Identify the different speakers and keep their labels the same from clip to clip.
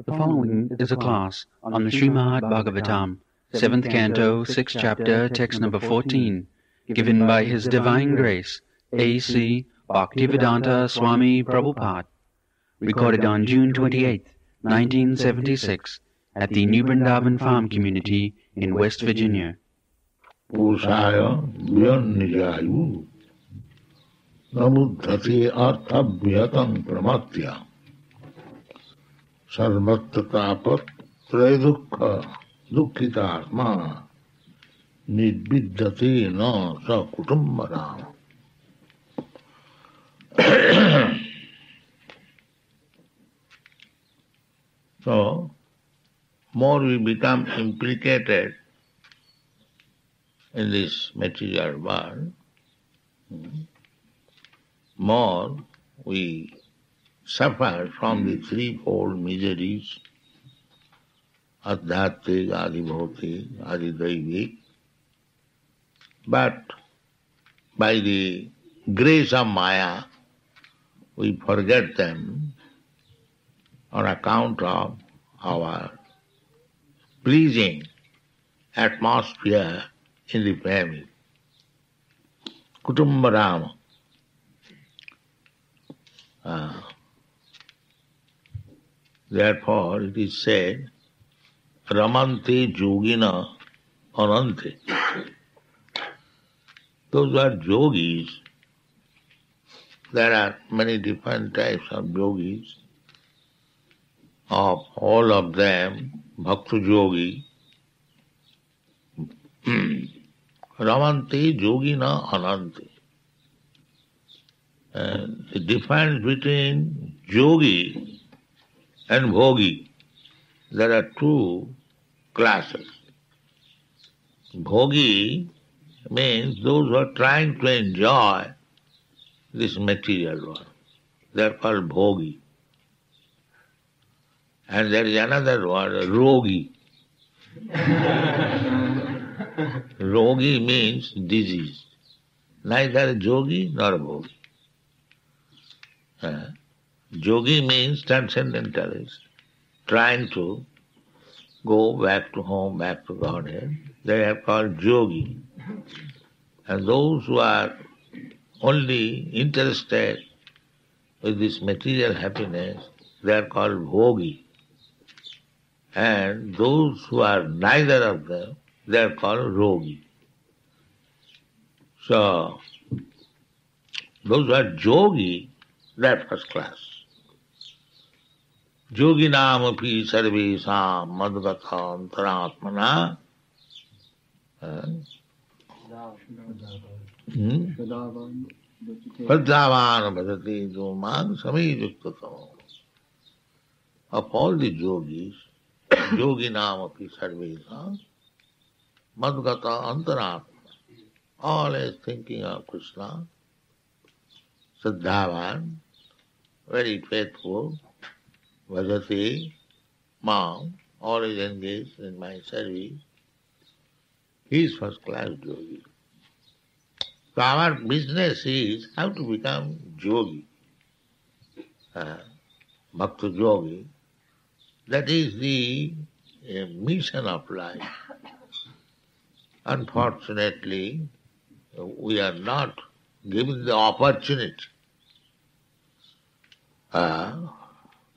Speaker 1: The following is a class on the Srimad Bhagavatam, 7th Canto, 6th Chapter, text number 14, given by His Divine Grace, A.C. Bhaktivedanta Swami Prabhupada, recorded on June 28, 1976, at the New Vrindavan Farm Community in West Virginia.
Speaker 2: Pusaya Vyanijayu Namuddhati Artha Vyatang Pramatya Sarvattatapat Traidukha Dukhitatma Nidviddhati na sa kutumbaram. So, more we become implicated in this material world, more we suffer from the threefold miseries, adhyatmic, adhibhautik, adhidaivik. But by the grace of Maya, we forget them on account of our pleasing atmosphere in the family. Kutumbarama. Therefore it is said, Ramante Yogina Anante. Those who are yogis, there are many different types of yogis. Of all of them, Bhakta Yogi, Ramante Yogina Anante. And the difference between yogi and bhogi, there are two classes. Bhogi means those who are trying to enjoy this material world. They are called bhogi. And there is another word, rogi. Rogi means disease. Neither yogi nor bhogi. Yogi means transcendentalist, trying to go back to home, back to Godhead. They are called yogi. And those who are only interested with this material happiness, they are called bhogi. And those who are neither of them, they are called rogi. So, those who are yogi, they are first class. Yoginam api sarvesam madgata antaratmana Paddavan bhajati jomang samijuktatamo. Of all the yogis, Yoginam api sarvesam madgata antaratmana. All is thinking of Krishna. Saddhavan, very faithful, bhajati, mam, always engaged in my service. He is first class yogi. So our business is how to become yogi, bhakta yogi. That is the mission of life. Unfortunately, we are not given the opportunity.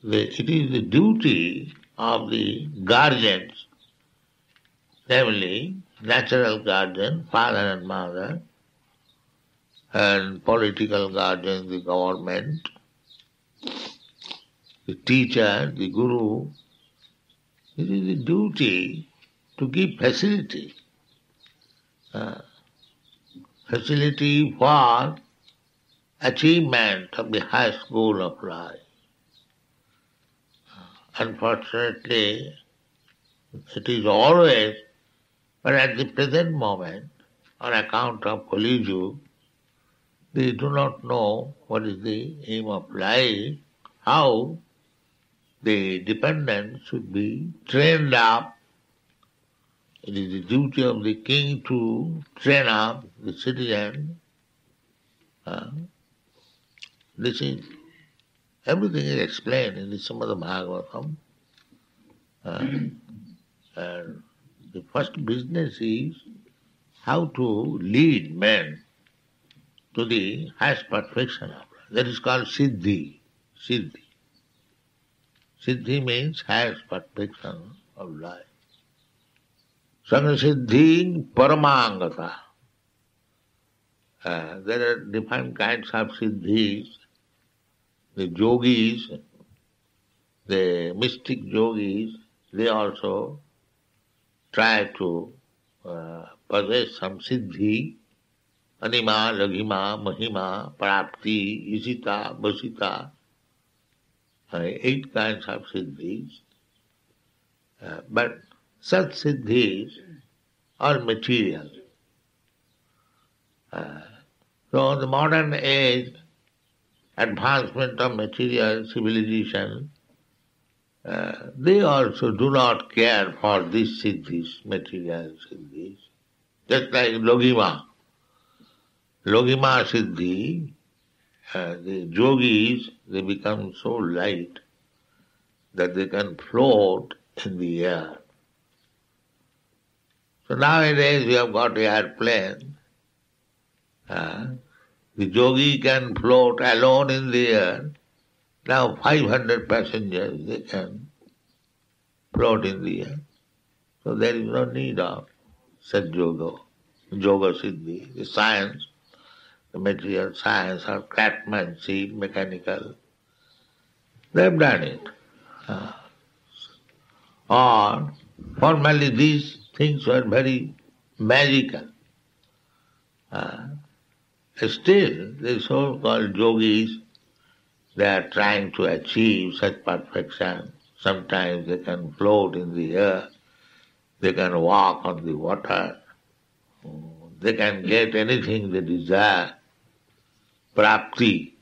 Speaker 2: It is the duty of the guardians, namely natural guardian, father and mother, and political guardian, the government, the teacher, the guru. It is the duty to give facility. Facility for achievement of the highest goal of life. Unfortunately, it is always, but at the present moment, on account of Kali-yuga, they do not know what is the aim of life, how the dependent should be trained up. It is the duty of the king to train up the citizen. This is Everything is explained in the Srimad Bhagavatam. And the first business is how to lead men to the highest perfection of life. That is called Siddhi. Siddhi. Siddhi means highest perfection of life. Siddhi paramangata. There are different kinds of siddhis. The yogis, the mystic yogis, they also try to possess some siddhi, anima, laghima, mahima, prapti, isita, vasita, 8 kinds of siddhis. But such siddhis are material. So the modern age, advancement of material civilization, they also do not care for these siddhis, material siddhis. Just like Logima. Logima siddhi, the yogis, they become so light that they can float in the air. So nowadays we have got airplane. The yogi can float alone in the air. Now 500 passengers, they can float in the air. So there is no need of such yoga siddhi. The science, the material science or craftsmanship, mechanical, they have done it. Or formerly these things were very magical. Still, the so-called yogis, they are trying to achieve such perfection. Sometimes they can float in the air, they can walk on the water, they can get anything they desire. Prapti.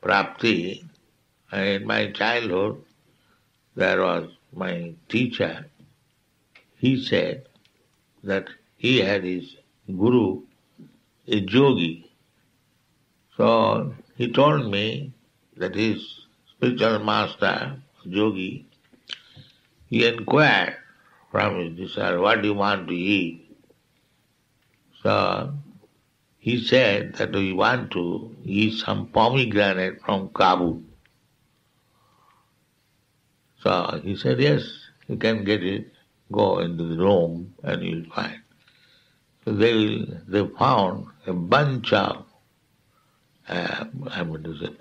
Speaker 2: Prapti. In my childhood, there was my teacher. He said that he had his guru, a yogi. So he told me that his spiritual master, yogi, he inquired from his disciple, what do you want to eat? So he said that we want to eat some pomegranate from Kabul. So he said, yes, you can get it. Go into the room and you'll find. So they found a bunch of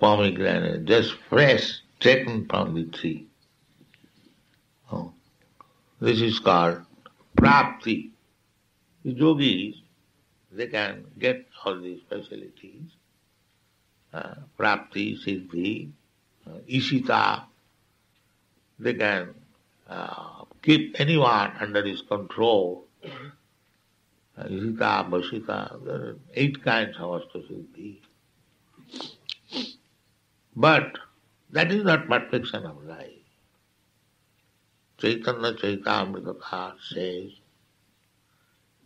Speaker 2: pomegranate, just fresh, taken from the tree. Oh. This is called prapti. The yogis, they can get all these facilities. Prapti, siddhi, isita. They can keep anyone under his control. Isita, vasita, there are 8 kinds of siddhi. But that is not perfection of life. Chaitanya Chaitamrita says,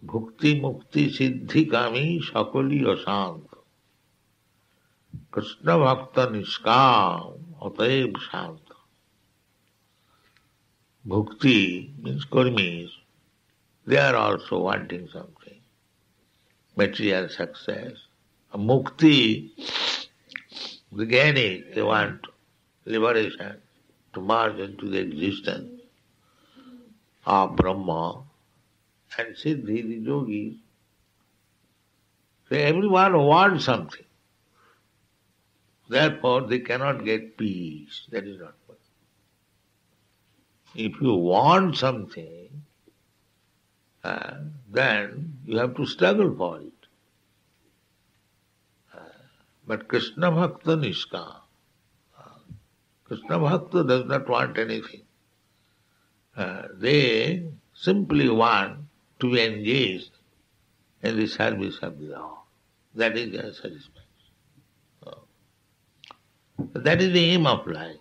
Speaker 2: Bhukti Mukti Siddhi Kami Sakali Asant Krishna Bhakta Niskam Ataev Shant. Bhukti means karmis. They are also wanting something. Material success. Mukti, the jnani, they want liberation to merge into the existence of Brahma. And Siddhi, the yogis, so everyone wants something. Therefore, they cannot get peace. That is not possible. If you want something, then you have to struggle for it. But Krishna Bhakta Niska, Krishna Bhakta does not want anything. They simply want to be engaged in the service of the Lord. That is their satisfaction. That is the aim of life.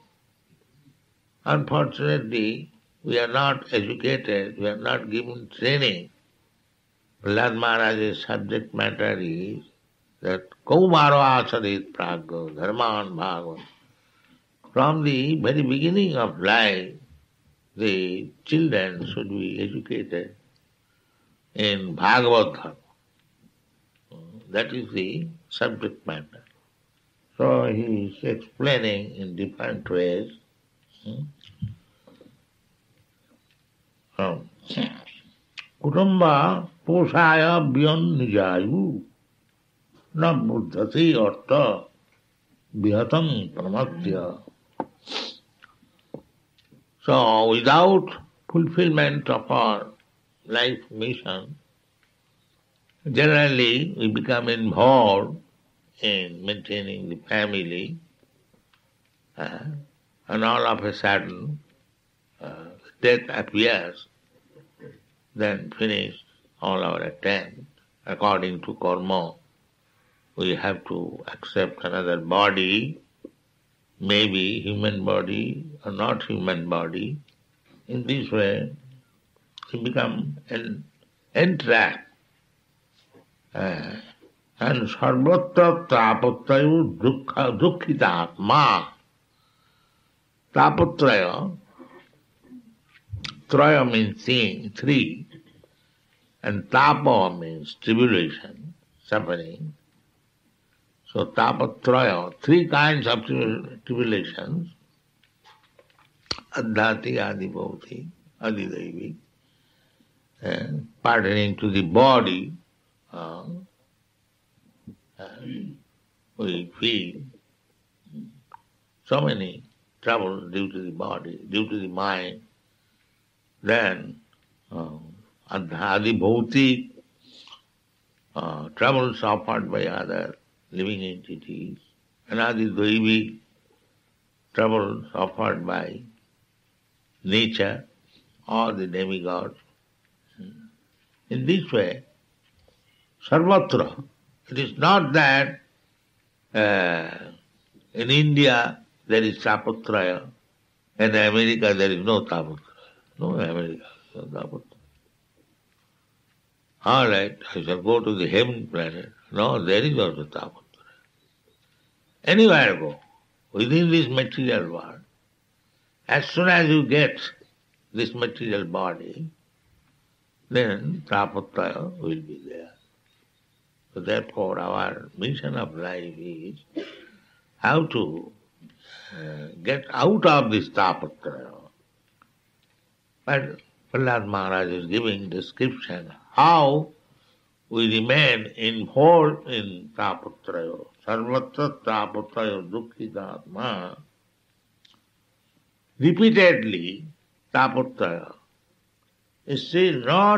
Speaker 2: Unfortunately, we are not educated, we are not given training. Prahlad Maharaj's subject matter is that Kaumaro asarit pragya dharman bhagavan from the very beginning of life, the children should be educated in Bhagavad Dharma. That is the subject matter. So he is explaining in different ways. Kutumba posaya byon nijayu na buddhati artha vihatam pramatya. So without fulfillment of our life mission, generally we become involved in maintaining the family, and all of a sudden death appears, then finish all our attempts. According to karma, we have to accept another body, maybe human body or not human body. In this way, we become entrapped. And sarvatra tapatrayo dukkhitatma. Tapatraya, traya means three, and tapa means tribulation, suffering. So tapatraya, three kinds of tribulations, adhyati, adibhauti, adidaivi, pertaining to the body, we feel so many troubles due to the body, due to the mind. Then adibhauti, troubles suffered by other living entities, and adidaivi, trouble suffered by nature or the demigods. In this way, sarvatra, it is not that in India there is tapatraya, in America there is no tapatraya. No, America, no tapatraya. All right, I shall go to the heaven planet. No, there is also tapatraya. Anywhere go, within this material world, as soon as you get this material body, then tapatraya will be there. So therefore our mission of life is how to get out of this tapatraya. But Prahlad Maharaj is giving description how we remain involved in tapatraya. Sarvatra tapatraya dukkhitatma. Repeatedly, tapatraya is still no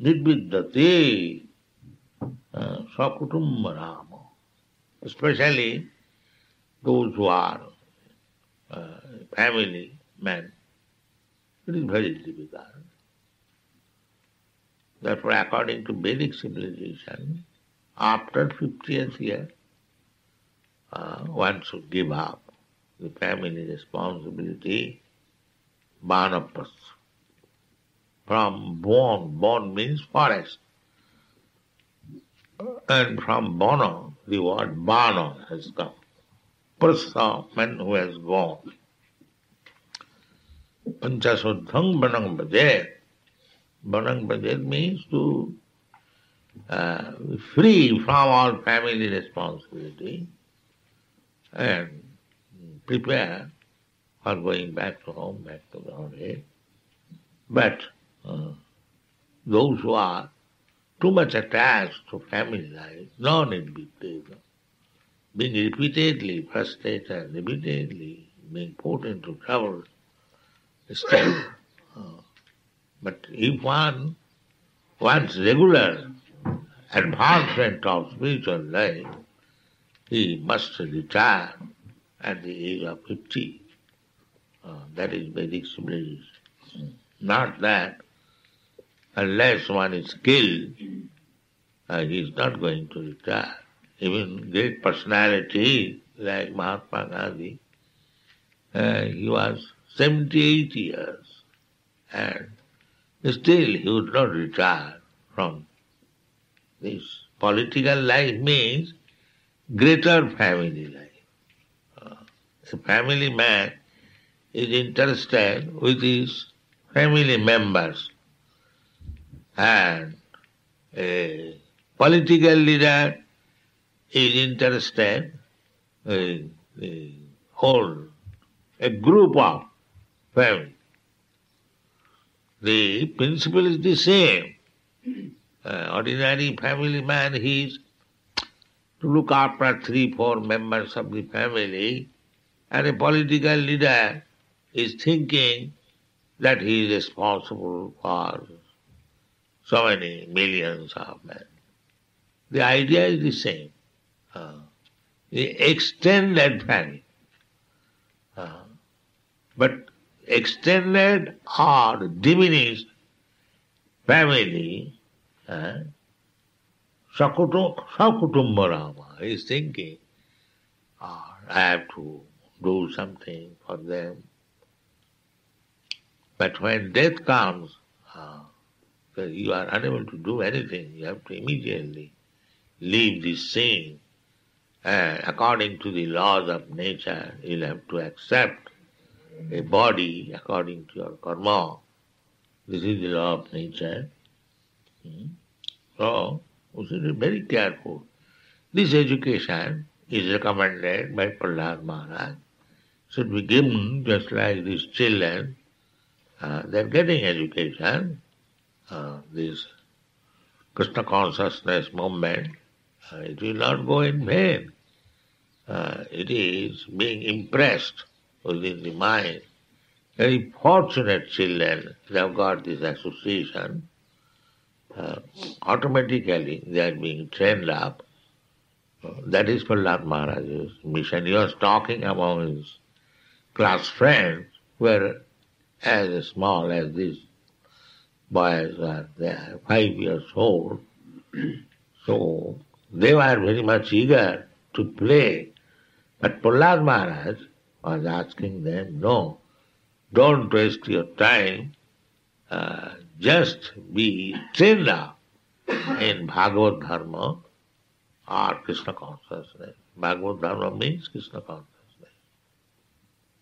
Speaker 2: nidviddhati sakutumbarama. Especially those who are family men. It is very difficult. Therefore, according to Vedic civilization, after 50th year, one should give up the family responsibility, banapas. From bon means forest. And from bono, the word bana has come. Prasa, man who has gone. Panchasuddhang banang bhajet. Banang bhajet means to be free from all family responsibility and prepare for going back to home, back to Godhead. But those who are too much attached to family life, no need be taken. Being repeatedly frustrated, repeatedly being put into trouble, still. But if one wants regular advancement of spiritual life, he must retire at the age of 50. That is Vedic civilization. Not that unless one is skilled, he is not going to retire. Even great personalities like Mahatma Gandhi, he was 78 years and still he would not retire from this. Political life means greater family life. The family man is interested with his family members, and a political leader is interested in the whole, a group of family. The principle is the same. Ordinary family man, he is to look after 3-4 members of the family, and a political leader is thinking that he is responsible for so many millions of men. The idea is the same. The extended family. But extended or diminished family, Sakutumbarama is thinking, I have to do something for them. But when death comes, you are unable to do anything. You have to immediately leave this scene. According to the laws of nature, you'll have to accept a body according to your karma. This is the law of nature. So, we should be very careful. This education is recommended by Prahlad Maharaj. Should be given just like these children. They are getting education. This Krishna consciousness movement, it will not go in vain. It is being impressed within the mind. Very fortunate children, they have got this association. Automatically they are being trained up. That is Prahlad Maharaj's mission. He was talking among his class friends who were as small as these boys are. They are 5 years old. So they were very much eager to play. But Prahlad Maharaj was asking them, no, don't waste your time. Just be trained up in Bhagavad Dharma or Krishna consciousness. Bhagavad Dharma means Krishna consciousness.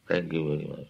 Speaker 2: Thank you very much.